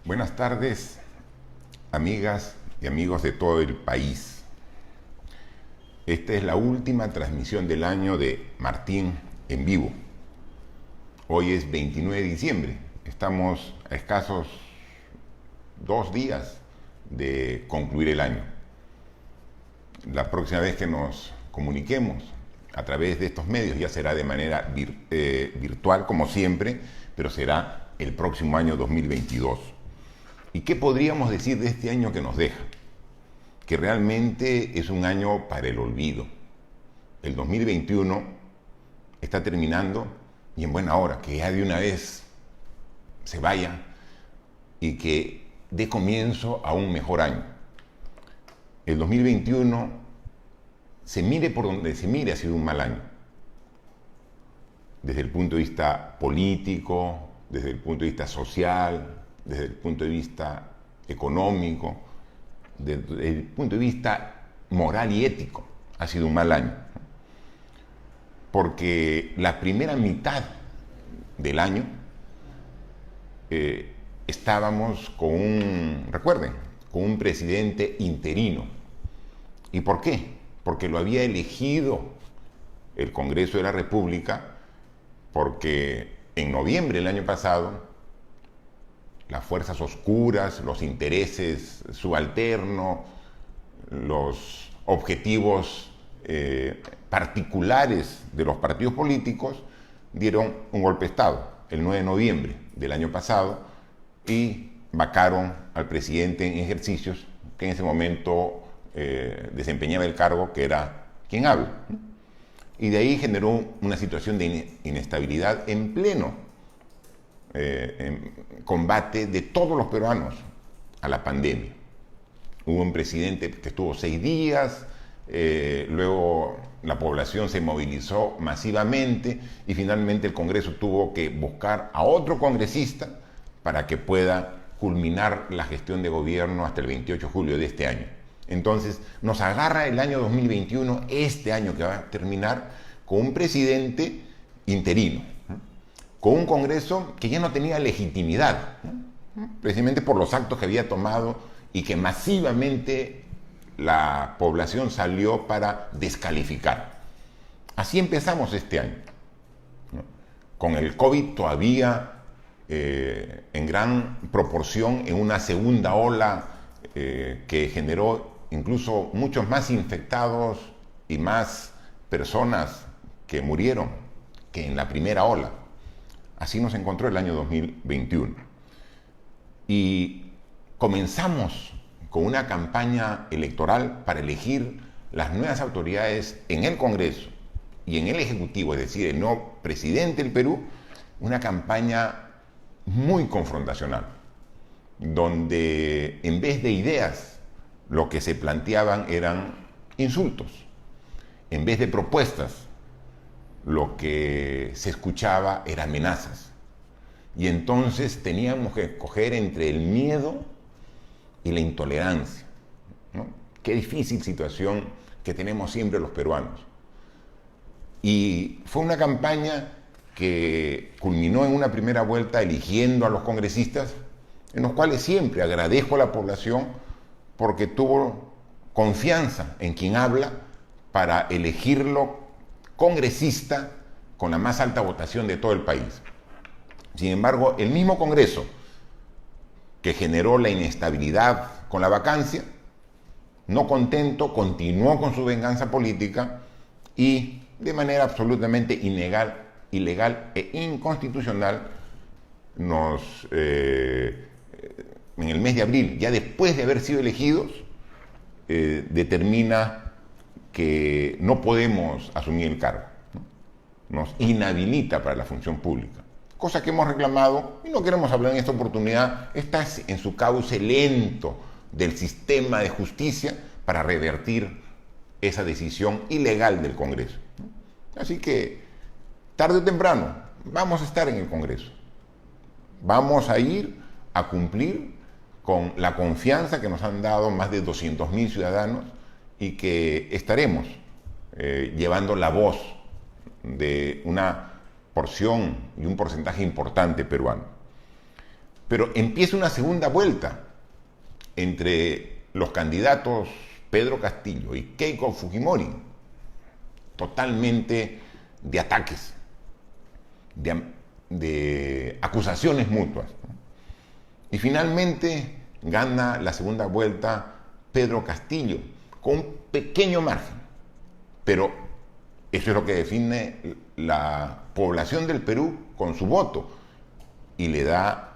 Buenas tardes, amigas y amigos de todo el país. Esta es la última transmisión del año de Martín en vivo. Hoy es 29 de diciembre. Estamos a escasos 2 días de concluir el año. La próxima vez que nos comuniquemos a través de estos medios ya será de manera virtual, como siempre, pero será el próximo año 2022. ¿Y qué podríamos decir de este año que nos deja? Que realmente es un año para el olvido. El 2021 está terminando y en buena hora, que ya de una vez se vaya y que dé comienzo a un mejor año. El 2021, se mire por donde se mire, ha sido un mal año. Desde el punto de vista político, desde el punto de vista social, desde el punto de vista económico, desde el punto de vista moral y ético, ha sido un mal año. Porque la primera mitad del año estábamos recuerden, con un presidente interino. ¿Y por qué? Porque lo había elegido el Congreso de la República, porque en noviembre del año pasado las fuerzas oscuras, los intereses subalternos, los objetivos particulares de los partidos políticos dieron un golpe de Estado el 9 de noviembre del año pasado y vacaron al presidente en ejercicios que en ese momento desempeñaba el cargo, que era quien habla. Y de ahí generó una situación de inestabilidad en pleno en combate de todos los peruanos a la pandemia. Hubo un presidente que estuvo 6 días, luego la población se movilizó masivamente y finalmente el Congreso tuvo que buscar a otro congresista para que pueda culminar la gestión de gobierno hasta el 28 de julio de este año. Entonces nos agarra el año 2021, este año que va a terminar, con un presidente interino, con un Congreso que ya no tenía legitimidad, precisamente por los actos que había tomado y que masivamente la población salió para descalificar. Así empezamos este año, con el COVID todavía en gran proporción, en una segunda ola que generó incluso muchos más infectados y más personas que murieron que en la primera ola. Así nos encontró el año 2021. Y comenzamos con una campaña electoral para elegir las nuevas autoridades en el Congreso y en el Ejecutivo, es decir, el nuevo presidente del Perú, una campaña muy confrontacional, donde en vez de ideas, lo que se planteaban eran insultos. En vez de propuestas, lo que se escuchaba eran amenazas. Y entonces teníamos que escoger entre el miedo y la intolerancia, ¿no? Qué difícil situación que tenemos siempre los peruanos. Y fue una campaña que culminó en una primera vuelta eligiendo a los congresistas, en los cuales siempre agradezco a la población porque tuvo confianza en quien habla para elegirlo congresista con la más alta votación de todo el país. Sin embargo, el mismo Congreso que generó la inestabilidad con la vacancia, no contento, continuó con su venganza política y de manera absolutamente ilegal e inconstitucional en el mes de abril, ya después de haber sido elegidos, determina que no podemos asumir el cargo, ¿no? Nos inhabilita para la función pública, cosa que hemos reclamado y no queremos hablar en esta oportunidad. Está en su cauce lento del sistema de justicia para revertir esa decisión ilegal del Congreso, ¿no? Así que tarde o temprano vamos a estar en el Congreso, vamos a ir a cumplir con la confianza que nos han dado más de 200.000 ciudadanos y que estaremos llevando la voz de una porción y un porcentaje importante peruano. Pero empieza una segunda vuelta entre los candidatos Pedro Castillo y Keiko Fujimori, totalmente de ataques, de acusaciones mutuas. Y finalmente gana la segunda vuelta Pedro Castillo, con un pequeño margen. Pero eso es lo que define la población del Perú con su voto y le da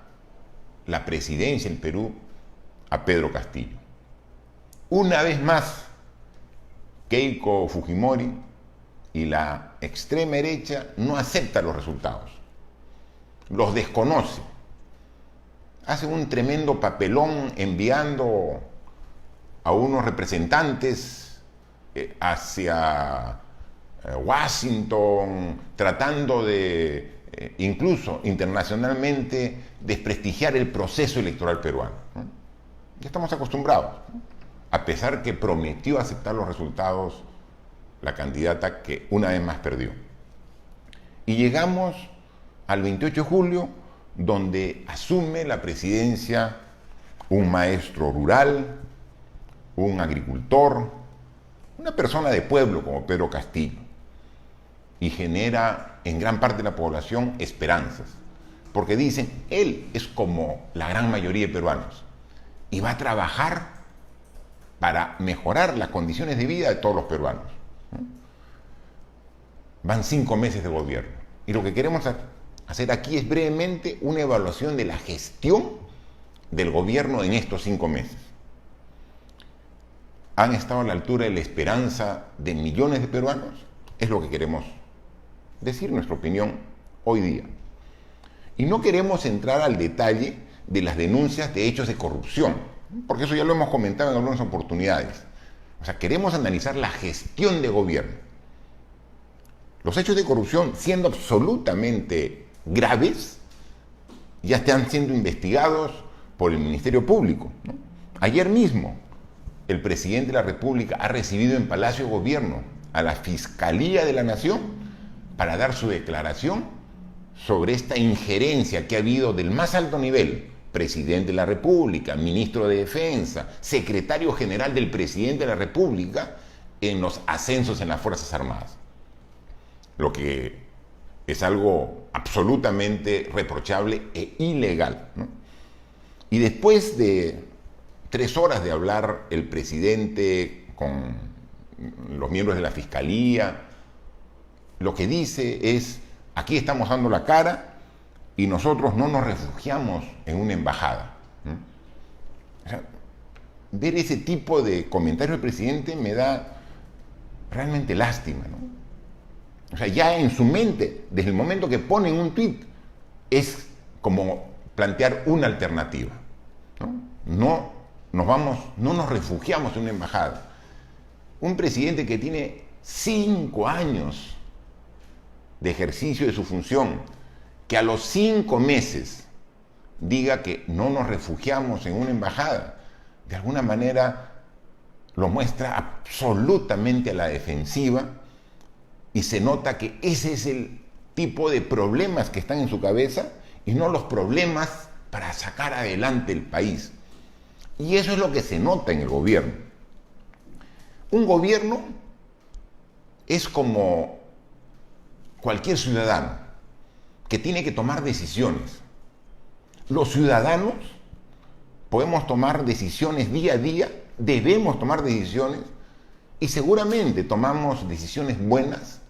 la presidencia en Perú a Pedro Castillo. Una vez más, Keiko Fujimori y la extrema derecha no acepta los resultados, los desconoce, hace un tremendo papelón enviando a unos representantes hacia Washington, tratando de incluso internacionalmente desprestigiar el proceso electoral peruano, ¿no? Ya estamos acostumbrados, ¿no? A pesar que prometió aceptar los resultados la candidata que una vez más perdió. Y llegamos al 28 de julio, donde asume la presidencia un maestro rural, un agricultor, una persona de pueblo como Pedro Castillo, y genera en gran parte de la población esperanzas, porque dicen, él es como la gran mayoría de peruanos y va a trabajar para mejorar las condiciones de vida de todos los peruanos. Van 5 meses de gobierno y lo que queremos hacer aquí es brevemente una evaluación de la gestión del gobierno en estos 5 meses. ¿Han estado a la altura de la esperanza de millones de peruanos? Es lo que queremos decir, nuestra opinión hoy día. Y no queremos entrar al detalle de las denuncias de hechos de corrupción, porque eso ya lo hemos comentado en algunas oportunidades. O sea, queremos analizar la gestión de gobierno. Los hechos de corrupción, siendo absolutamente graves, ya están siendo investigados por el Ministerio Público, ¿no? Ayer mismo, el presidente de la República ha recibido en Palacio de Gobierno a la Fiscalía de la Nación para dar su declaración sobre esta injerencia que ha habido del más alto nivel, presidente de la República, ministro de Defensa, secretario general del presidente de la República, en los ascensos en las Fuerzas Armadas. Lo que es algo absolutamente reprochable e ilegal, ¿no? Y después de 3 horas de hablar el presidente con los miembros de la Fiscalía, lo que dice es, aquí estamos dando la cara y nosotros no nos refugiamos en una embajada, ¿no? O sea, ver ese tipo de comentarios del presidente me da realmente lástima, ¿no? O sea, ya en su mente, desde el momento que ponen un tuit, es como plantear una alternativa, ¿no? No nos refugiamos en una embajada. Un presidente que tiene 5 años de ejercicio de su función, que a los 5 meses diga que no nos refugiamos en una embajada, de alguna manera lo muestra absolutamente a la defensiva y se nota que ese es el tipo de problemas que están en su cabeza y no los problemas para sacar adelante el país. Y eso es lo que se nota en el gobierno. Un gobierno es como cualquier ciudadano que tiene que tomar decisiones. Los ciudadanos podemos tomar decisiones día a día, debemos tomar decisiones y seguramente tomamos decisiones buenas,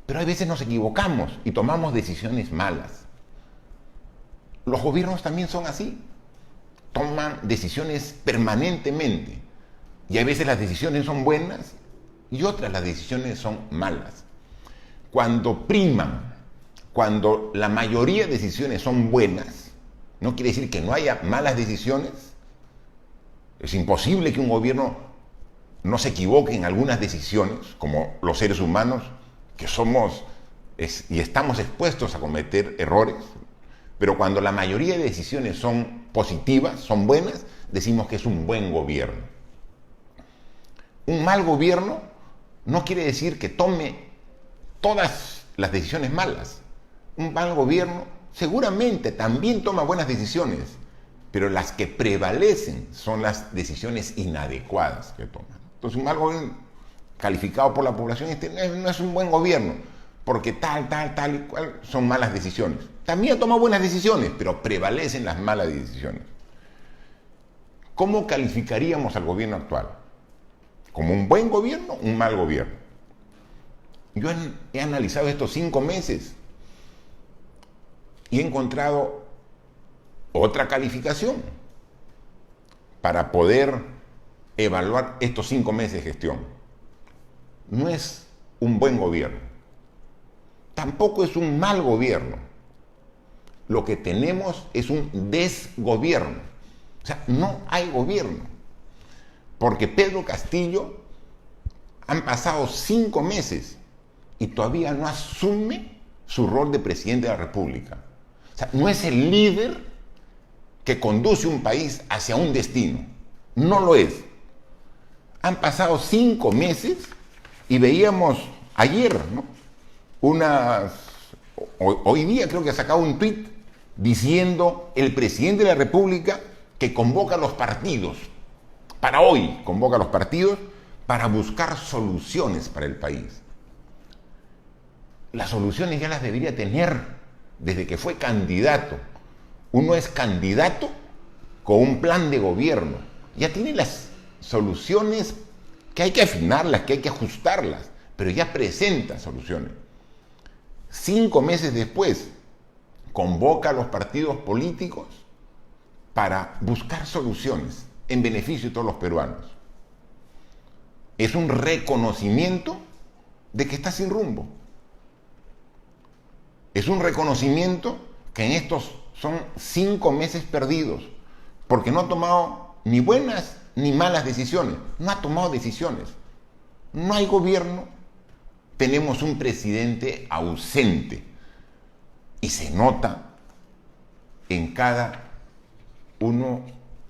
pero a veces nos equivocamos y tomamos decisiones malas. Los gobiernos también son así. Toman decisiones permanentemente y a veces las decisiones son buenas y otras las decisiones son malas. Cuando priman, cuando la mayoría de decisiones son buenas, no quiere decir que no haya malas decisiones. Es imposible que un gobierno no se equivoque en algunas decisiones, como los seres humanos que somos y estamos expuestos a cometer errores. Pero cuando la mayoría de decisiones son positivas, son buenas, decimos que es un buen gobierno. Un mal gobierno no quiere decir que tome todas las decisiones malas. Un mal gobierno seguramente también toma buenas decisiones, pero las que prevalecen son las decisiones inadecuadas que toma. Entonces, un mal gobierno calificado por la población no es un buen gobierno, porque tal y cual son malas decisiones. También toma buenas decisiones, pero prevalecen las malas decisiones. ¿Cómo calificaríamos al gobierno actual? ¿Como un buen gobierno o un mal gobierno? Yo he analizado estos 5 meses y he encontrado otra calificación para poder evaluar estos 5 meses de gestión. No es un buen gobierno, tampoco es un mal gobierno. Lo que tenemos es un desgobierno. O sea, no hay gobierno. Porque Pedro Castillo han pasado 5 meses y todavía no asume su rol de presidente de la República. O sea, no es el líder que conduce un país hacia un destino. No lo es. Han pasado 5 meses y veíamos ayer, ¿no? Hoy día creo que ha sacado un tuit diciendo el presidente de la República que convoca a los partidos, para hoy convoca a los partidos para buscar soluciones para el país. Las soluciones ya las debería tener desde que fue candidato. Uno es candidato con un plan de gobierno. Ya tiene las soluciones que hay que afinarlas, que hay que ajustarlas, pero ya presenta soluciones. 5 meses después, convoca a los partidos políticos para buscar soluciones en beneficio de todos los peruanos. Es un reconocimiento de que está sin rumbo. Es un reconocimiento que en estos son 5 meses perdidos, porque no ha tomado ni buenas ni malas decisiones. No ha tomado decisiones. No hay gobierno. Tenemos un presidente ausente. Y se nota en cada uno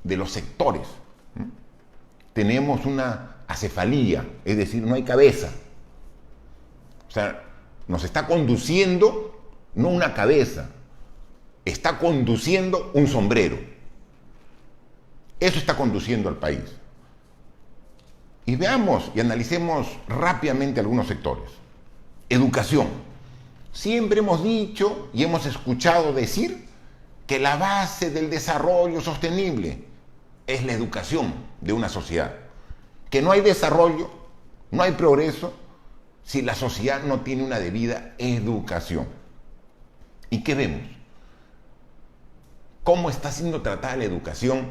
de los sectores. Tenemos una acefalía, es decir, no hay cabeza. O sea, nos está conduciendo no una cabeza, está conduciendo un sombrero. Eso está conduciendo al país. Y veamos y analicemos rápidamente algunos sectores. Educación. Siempre hemos dicho y hemos escuchado decir que la base del desarrollo sostenible es la educación de una sociedad. Que no hay desarrollo, no hay progreso si la sociedad no tiene una debida educación. ¿Y qué vemos? ¿Cómo está siendo tratada la educación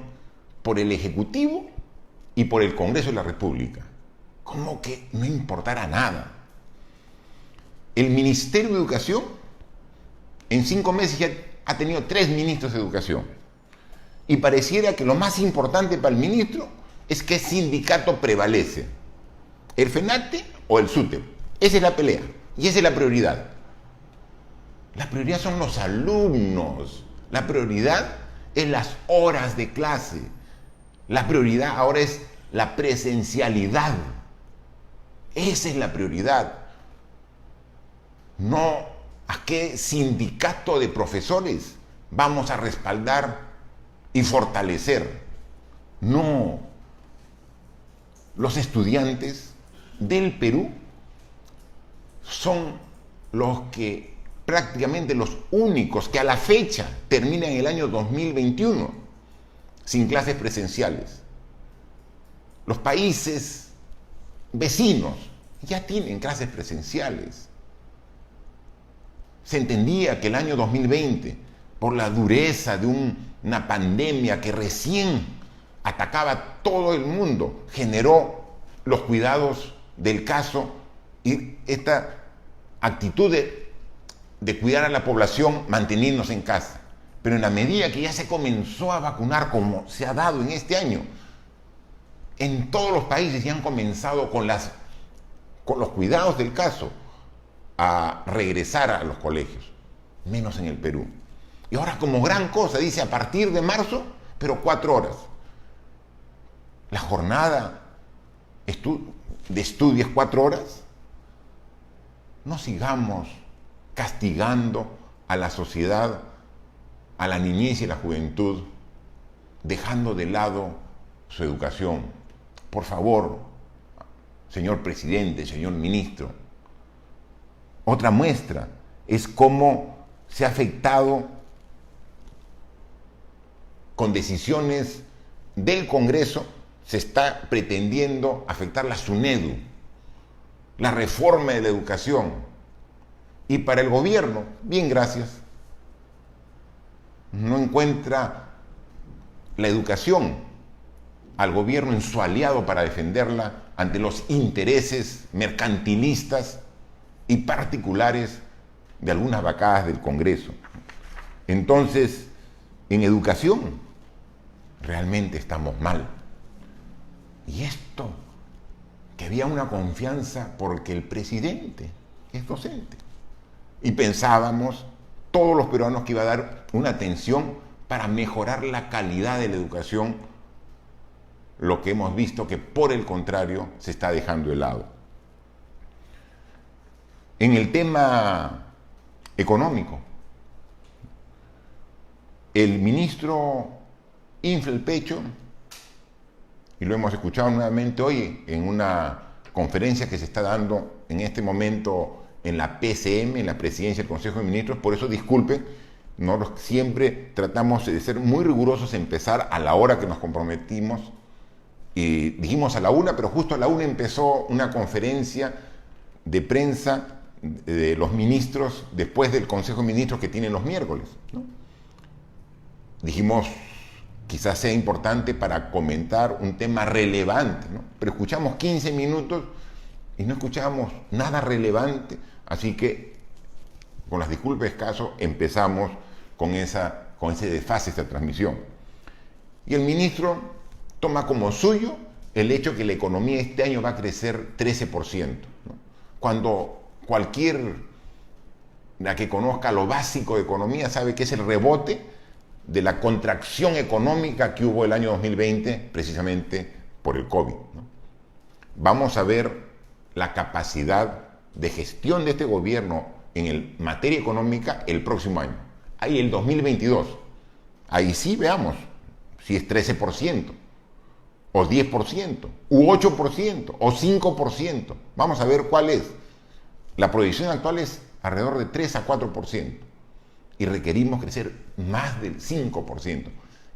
por el Ejecutivo y por el Congreso de la República? Como que no importara nada. El Ministerio de Educación en 5 meses ya ha tenido 3 ministros de Educación. Y pareciera que lo más importante para el ministro es qué sindicato prevalece. ¿El FENATE o el SUTEP? Esa es la pelea y esa es la prioridad. La prioridad son los alumnos. La prioridad es las horas de clase. La prioridad ahora es la presencialidad. Esa es la prioridad. No a qué sindicato de profesores vamos a respaldar y fortalecer. No. Los estudiantes del Perú son los que prácticamente los únicos que a la fecha terminan el año 2021 sin clases presenciales. Los países vecinos ya tienen clases presenciales. Se entendía que el año 2020, por la dureza de una pandemia que recién atacaba a todo el mundo, generó los cuidados del caso y esta actitud de cuidar a la población manteniéndose en casa. Pero en la medida que ya se comenzó a vacunar, como se ha dado en este año, en todos los países ya han comenzado con los cuidados del caso a regresar a los colegios, menos en el Perú. Y ahora como gran cosa, dice a partir de marzo, pero 4 horas. La jornada de estudio es 4 horas. No sigamos castigando a la sociedad a la niñez y la juventud, dejando de lado su educación. Por favor, señor presidente, señor ministro, otra muestra es cómo se ha afectado con decisiones del Congreso, se está pretendiendo afectar la SUNEDU, la reforma de la educación. Y para el gobierno, bien, gracias, no encuentra la educación al gobierno en su aliado para defenderla ante los intereses mercantilistas y particulares de algunas bancadas del Congreso. Entonces, en educación, realmente estamos mal. Y esto, que había una confianza porque el presidente es docente. Y pensábamos, todos los peruanos, que iba a dar una atención para mejorar la calidad de la educación, lo que hemos visto que por el contrario se está dejando de lado. En el tema económico, el ministro infla el pecho, y lo hemos escuchado nuevamente hoy en una conferencia que se está dando en este momento en la PCM, en la Presidencia del Consejo de Ministros. Por eso disculpen, nosotros siempre tratamos de ser muy rigurosos, empezar a la hora que nos comprometimos, y dijimos a la 1, pero justo a la 1 empezó una conferencia de prensa de los ministros después del Consejo de Ministros que tienen los miércoles, ¿no? Dijimos, quizás sea importante para comentar un tema relevante, ¿no? Pero escuchamos 15 minutos y no escuchábamos nada relevante, así que, con las disculpas escaso, empezamos con ese desfase, esta transmisión. Y el ministro toma como suyo el hecho que la economía este año va a crecer 13%, ¿no? Cuando la que conozca lo básico de economía sabe que es el rebote de la contracción económica que hubo el año 2020, precisamente por el COVID, ¿no? Vamos a ver la capacidad de gestión de este gobierno en materia económica el próximo año. Ahí el 2022. Ahí sí veamos si es 13%, o 10%, u 8%, o 5%. Vamos a ver cuál es. La proyección actual es alrededor de 3 a 4%. Y requerimos crecer más del 5%.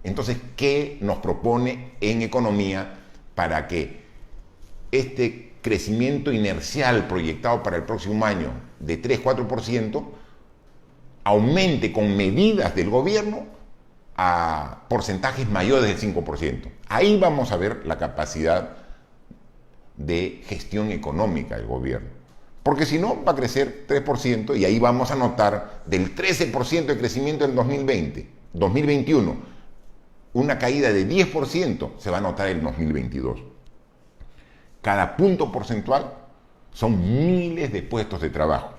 Entonces, ¿qué nos propone en economía para que este crecimiento inercial proyectado para el próximo año de 3-4% aumente con medidas del gobierno a porcentajes mayores del 5%? Ahí vamos a ver la capacidad de gestión económica del gobierno. Porque si no, va a crecer 3%, y ahí vamos a notar del 13% de crecimiento en 2021, una caída de 10% se va a notar en 2022. Cada punto porcentual son miles de puestos de trabajo.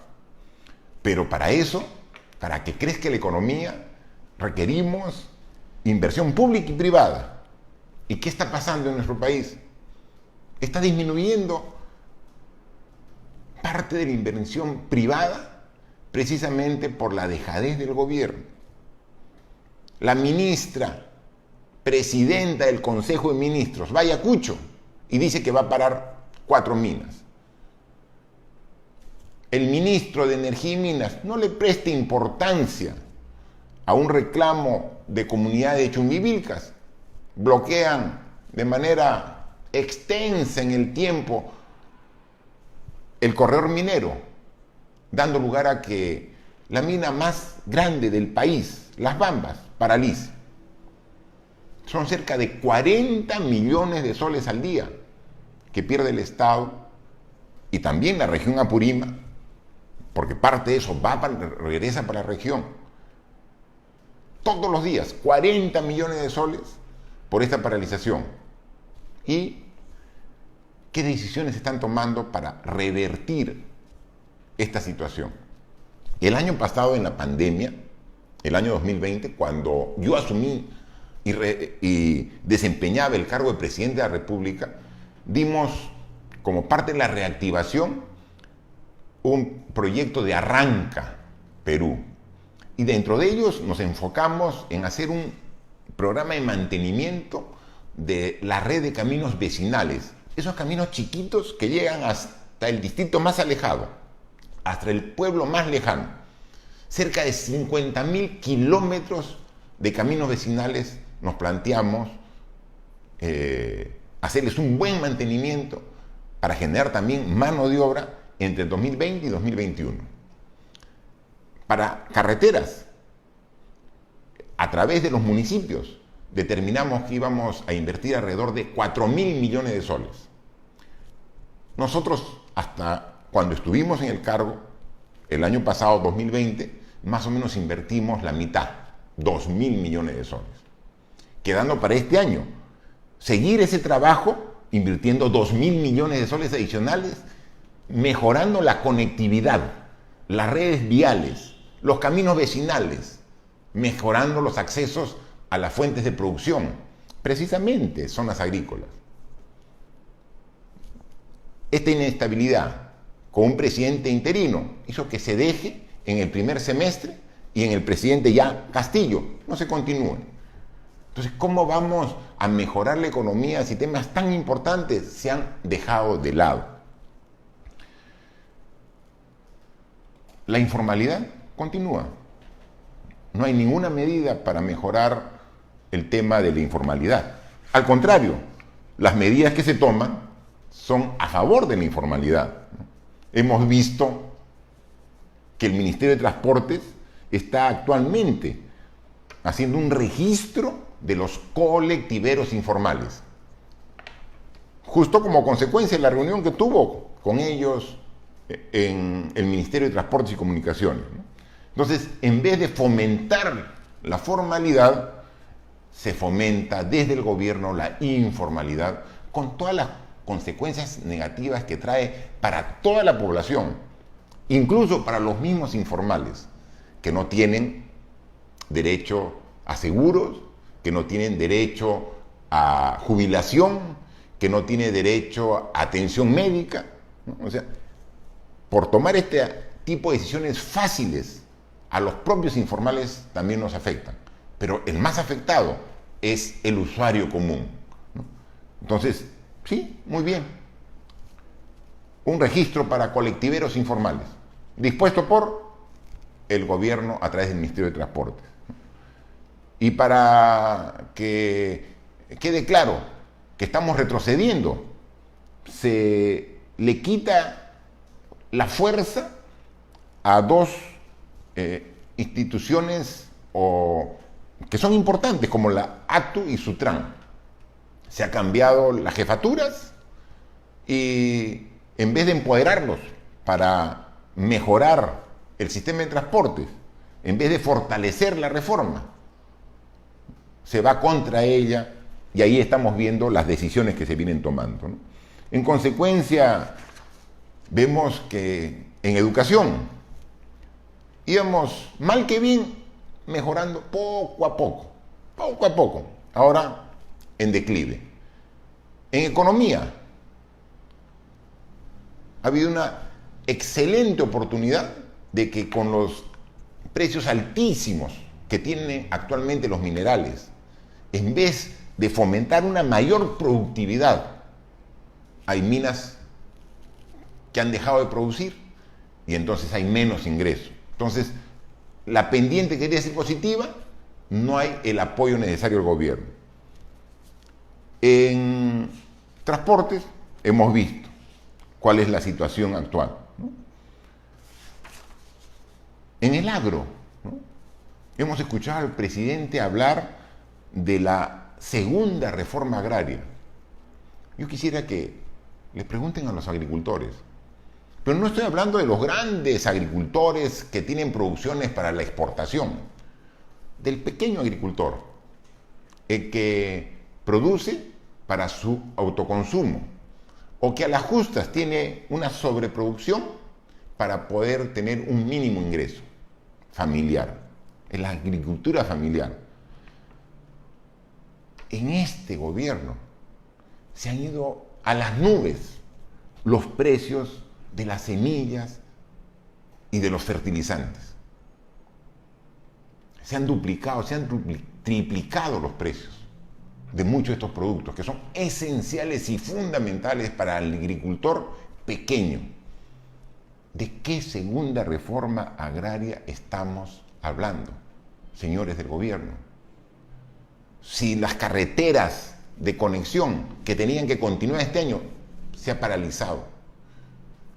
Pero para eso, para que crezca la economía, requerimos inversión pública y privada. ¿Y qué está pasando en nuestro país? Está disminuyendo parte de la inversión privada precisamente por la dejadez del gobierno. La ministra, presidenta del Consejo de Ministros, va a Ayacucho y dice que va a parar 4 minas. El ministro de Energía y Minas no le presta importancia a un reclamo de comunidad de Chumbivilcas. Bloquean de manera extensa en el tiempo el corredor minero, dando lugar a que la mina más grande del país, Las Bambas, paralice. Son cerca de 40 millones de soles al día que pierde el Estado y también la región Apurímac, porque parte de eso regresa para la región. Todos los días, 40 millones de soles por esta paralización. ¿Y qué decisiones se están tomando para revertir esta situación? El año pasado, en la pandemia, el año 2020, cuando yo asumí y desempeñaba el cargo de presidente de la República, dimos como parte de la reactivación un proyecto de Arranca Perú. Y dentro de ellos nos enfocamos en hacer un programa de mantenimiento de la red de caminos vecinales. Esos caminos chiquitos que llegan hasta el distrito más alejado, hasta el pueblo más lejano. Cerca de 50.000 kilómetros de caminos vecinales nos planteamos hacerles un buen mantenimiento para generar también mano de obra entre 2020 y 2021. Para carreteras, a través de los municipios, determinamos que íbamos a invertir alrededor de 4.000 millones de soles. Nosotros, hasta cuando estuvimos en el cargo, el año pasado, 2020, más o menos invertimos la mitad, 2.000 millones de soles. Quedando para este año, seguir ese trabajo, invirtiendo 2.000 millones de soles adicionales, mejorando la conectividad, las redes viales, los caminos vecinales, mejorando los accesos a las fuentes de producción, precisamente zonas agrícolas. Esta inestabilidad con un presidente interino hizo que se deje en el primer semestre y en el presidente ya Castillo no se continúe. Entonces, ¿cómo vamos a mejorar la economía si temas tan importantes se han dejado de lado? La informalidad continúa. No hay ninguna medida para mejorar el tema de la informalidad. Al contrario, las medidas que se toman son a favor de la informalidad. Hemos visto que el Ministerio de Transportes está actualmente haciendo un registro de los colectiveros informales, justo como consecuencia de la reunión que tuvo con ellos en el Ministerio de Transportes y Comunicaciones. Entonces, en vez de fomentar la formalidad, se fomenta desde el gobierno la informalidad, con todas las consecuencias negativas que trae para toda la población, incluso para los mismos informales, que no tienen derecho a seguros, que no tienen derecho a jubilación, que no tienen derecho a atención médica, ¿no? O sea, por tomar este tipo de decisiones fáciles, a los propios informales también nos afectan, pero el más afectado es el usuario común, ¿no? Entonces, sí, muy bien. Un registro para colectiveros informales, dispuesto por el gobierno a través del Ministerio de Transportes. Y para que quede claro que estamos retrocediendo, se le quita la fuerza a dos instituciones que son importantes, como la ATU y Sutran. Se ha cambiado las jefaturas y en vez de empoderarlos para mejorar el sistema de transportes, en vez de fortalecer la reforma, se va contra ella y ahí estamos viendo las decisiones que se vienen tomando, ¿no? En consecuencia, vemos que en educación íbamos mal que bien mejorando poco a poco, ahora en declive. En economía, ha habido una excelente oportunidad de que con los precios altísimos que tienen actualmente los minerales, en vez de fomentar una mayor productividad, hay minas que han dejado de producir y entonces hay menos ingresos. Entonces, la pendiente quería ser positiva, no hay el apoyo necesario del gobierno. En transportes hemos visto cuál es la situación actual, ¿no? En el agro, ¿no? Hemos escuchado al presidente hablar de la segunda reforma agraria. Yo quisiera que les pregunten a los agricultores, pero no estoy hablando de los grandes agricultores que tienen producciones para la exportación, del pequeño agricultor, el que produce para su autoconsumo, o que a las justas tiene una sobreproducción para poder tener un mínimo ingreso familiar, en la agricultura familiar. En este gobierno se han ido a las nubes los precios de las semillas y de los fertilizantes. se han duplicado, triplicado los precios de muchos de estos productos que son esenciales y fundamentales para el agricultor pequeño. ¿De qué segunda reforma agraria estamos hablando, señores del gobierno? Si las carreteras de conexión que tenían que continuar este año se ha paralizado,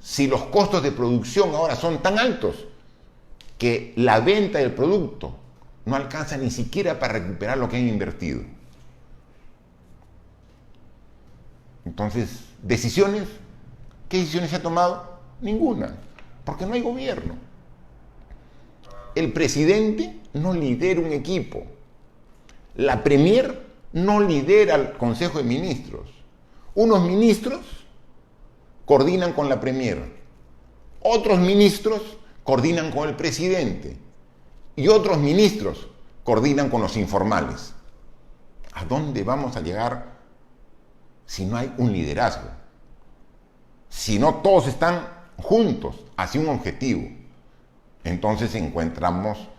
si los costos de producción ahora son tan altos que la venta del producto no alcanza ni siquiera para recuperar lo que han invertido. Entonces, ¿decisiones? ¿Qué decisiones se ha tomado? Ninguna, porque no hay gobierno. El presidente no lidera un equipo. La Premier no lidera el Consejo de Ministros. Unos ministros coordinan con la Premier, otros ministros coordinan con el presidente y otros ministros coordinan con los informales. ¿A dónde vamos a llegar si no hay un liderazgo? Si no todos están juntos hacia un objetivo. Entonces encontramos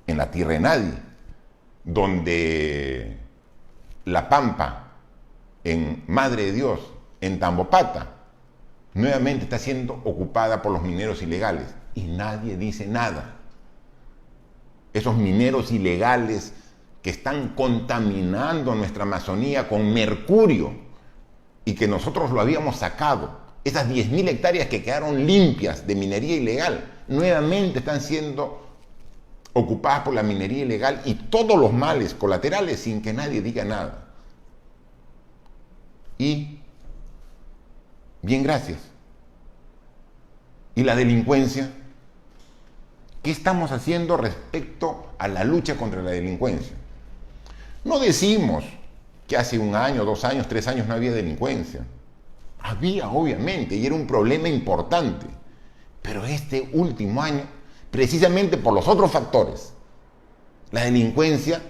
en la tierra de nadie, donde La Pampa, en Madre de Dios, en Tambopata, nuevamente está siendo ocupada por los mineros ilegales y nadie dice nada. Esos mineros ilegales que están contaminando nuestra Amazonía con mercurio y que nosotros lo habíamos sacado, esas 10.000 hectáreas que quedaron limpias de minería ilegal, nuevamente están siendo ocupadas por la minería ilegal y todos los males colaterales sin que nadie diga nada. Y, bien, gracias. ¿Y la delincuencia? ¿Qué estamos haciendo respecto a la lucha contra la delincuencia? No decimos que hace 1 año, 2 años, 3 años no había delincuencia. Había, obviamente, y era un problema importante. Pero este último año, precisamente por los otros factores, la delincuencia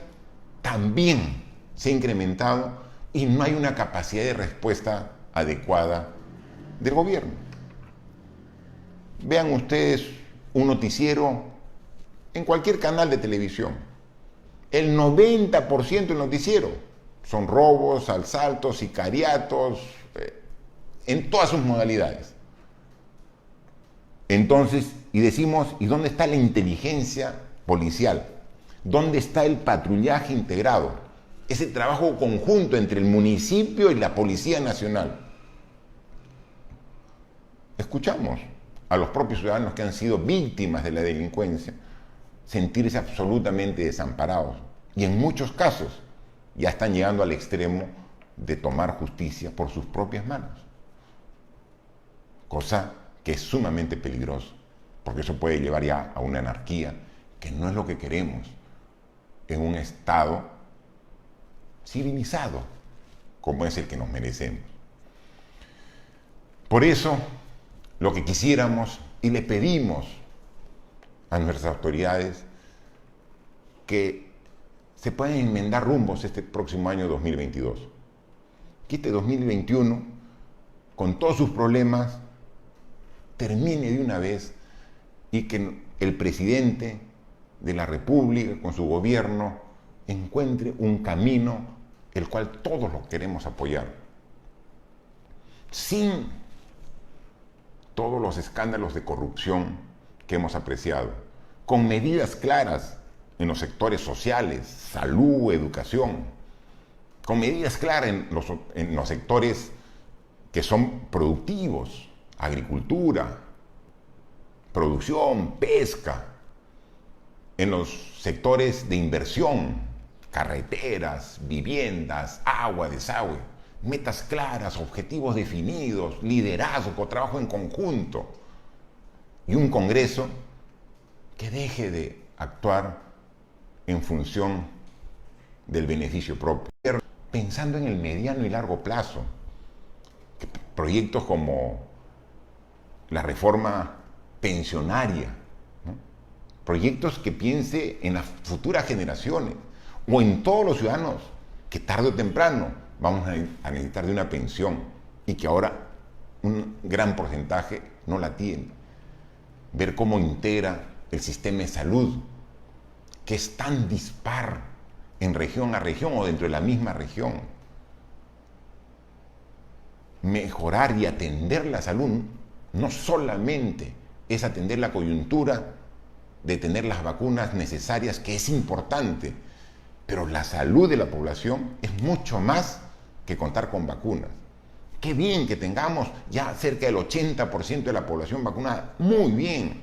también se ha incrementado y no hay una capacidad de respuesta adecuada del gobierno. Vean ustedes un noticiero en cualquier canal de televisión. El 90% del noticiero son robos, asaltos, sicariatos, en todas sus modalidades. Entonces, y decimos, ¿y dónde está la inteligencia policial? ¿Dónde está el patrullaje integrado? Ese trabajo conjunto entre el municipio y la Policía Nacional. Escuchamos a los propios ciudadanos que han sido víctimas de la delincuencia sentirse absolutamente desamparados. Y en muchos casos ya están llegando al extremo de tomar justicia por sus propias manos. Cosa que es sumamente peligroso, porque eso puede llevar ya a una anarquía, que no es lo que queremos en un Estado civilizado, como es el que nos merecemos. Por eso, lo que quisiéramos y le pedimos a nuestras autoridades que se puedan enmendar rumbos este próximo año 2022. Que este 2021, con todos sus problemas, termine de una vez y que el presidente de la República, con su gobierno, encuentre un camino el cual todos los queremos apoyar. Sin todos los escándalos de corrupción que hemos apreciado, con medidas claras en los sectores sociales, salud, educación, con medidas claras en los sectores que son productivos, agricultura, producción, pesca, en los sectores de inversión, carreteras, viviendas, agua, desagüe, metas claras, objetivos definidos, liderazgo, trabajo en conjunto y un Congreso que deje de actuar en función del beneficio propio, pensando en el mediano y largo plazo. Proyectos como la reforma pensionaria, ¿no? Proyectos que piense en las futuras generaciones o en todos los ciudadanos que tarde o temprano vamos a necesitar de una pensión y que ahora un gran porcentaje no la tiene. Ver cómo integra el sistema de salud que es tan dispar en región a región o dentro de la misma región. Mejorar y atender la salud no solamente es atender la coyuntura de tener las vacunas necesarias, que es importante, pero la salud de la población es mucho más que contar con vacunas. Qué bien que tengamos ya cerca del 80% de la población vacunada, muy bien,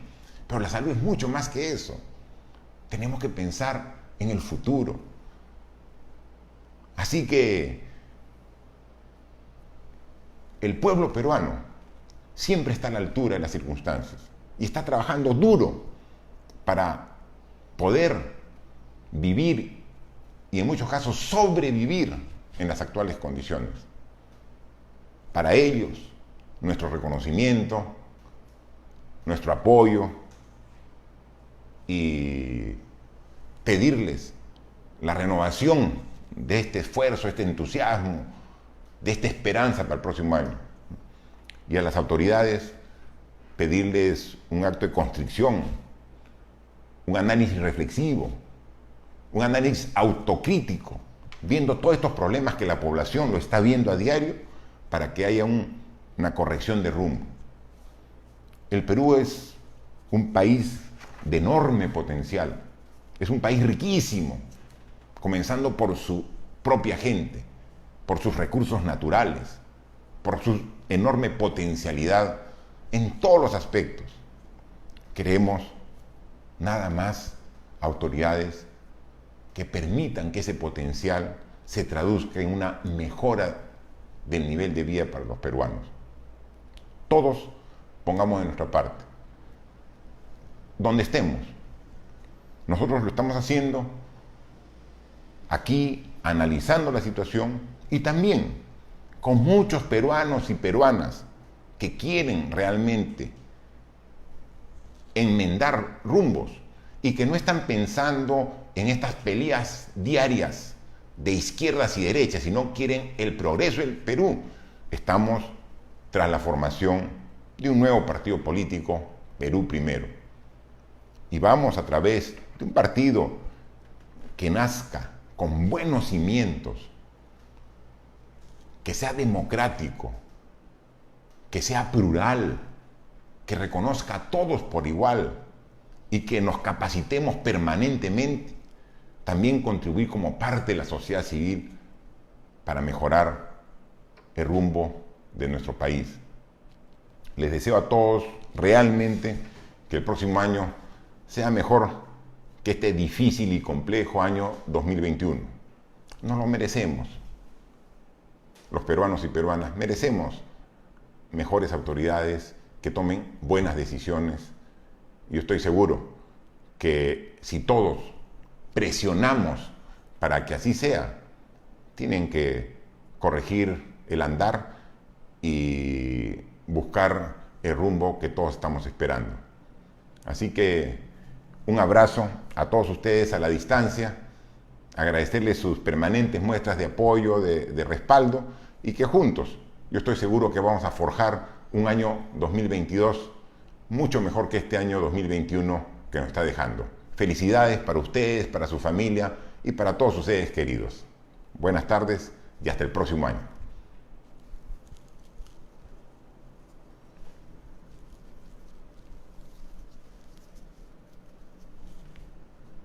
pero la salud es mucho más que eso. Tenemos que pensar en el futuro. Así que el pueblo peruano siempre está a la altura de las circunstancias y está trabajando duro para poder vivir y en muchos casos sobrevivir en las actuales condiciones. Para ellos, nuestro reconocimiento, nuestro apoyo y pedirles la renovación de este esfuerzo, este entusiasmo, de esta esperanza para el próximo año. Y a las autoridades pedirles un acto de constricción, un análisis reflexivo, un análisis autocrítico, viendo todos estos problemas que la población lo está viendo a diario, para que haya una corrección de rumbo. El Perú es un país de enorme potencial, es un país riquísimo, comenzando por su propia gente, por sus recursos naturales, por su enorme potencialidad en todos los aspectos. Queremos nada más autoridades que permitan que ese potencial se traduzca en una mejora del nivel de vida para los peruanos. Todos pongamos de nuestra parte. Donde estemos. Nosotros lo estamos haciendo aquí, analizando la situación y también con muchos peruanos y peruanas que quieren realmente enmendar rumbos y que no están pensando en estas peleas diarias de izquierdas y derechas, sino quieren el progreso del Perú. Estamos tras la formación de un nuevo partido político, Perú Primero. Y vamos a través de un partido que nazca con buenos cimientos, que sea democrático, que sea plural, que reconozca a todos por igual y que nos capacitemos permanentemente, también contribuir como parte de la sociedad civil para mejorar el rumbo de nuestro país. Les deseo a todos realmente que el próximo año sea mejor que este difícil y complejo año 2021. Nos lo merecemos. Los peruanos y peruanas merecemos mejores autoridades que tomen buenas decisiones. Yo estoy seguro que si todos presionamos para que así sea, tienen que corregir el andar y buscar el rumbo que todos estamos esperando. Así que un abrazo a todos ustedes a la distancia, agradecerles sus permanentes muestras de apoyo, de respaldo, y que juntos, yo estoy seguro que vamos a forjar un año 2022 mucho mejor que este año 2021 que nos está dejando. Felicidades para ustedes, para su familia y para todos sus seres queridos. Buenas tardes y hasta el próximo año.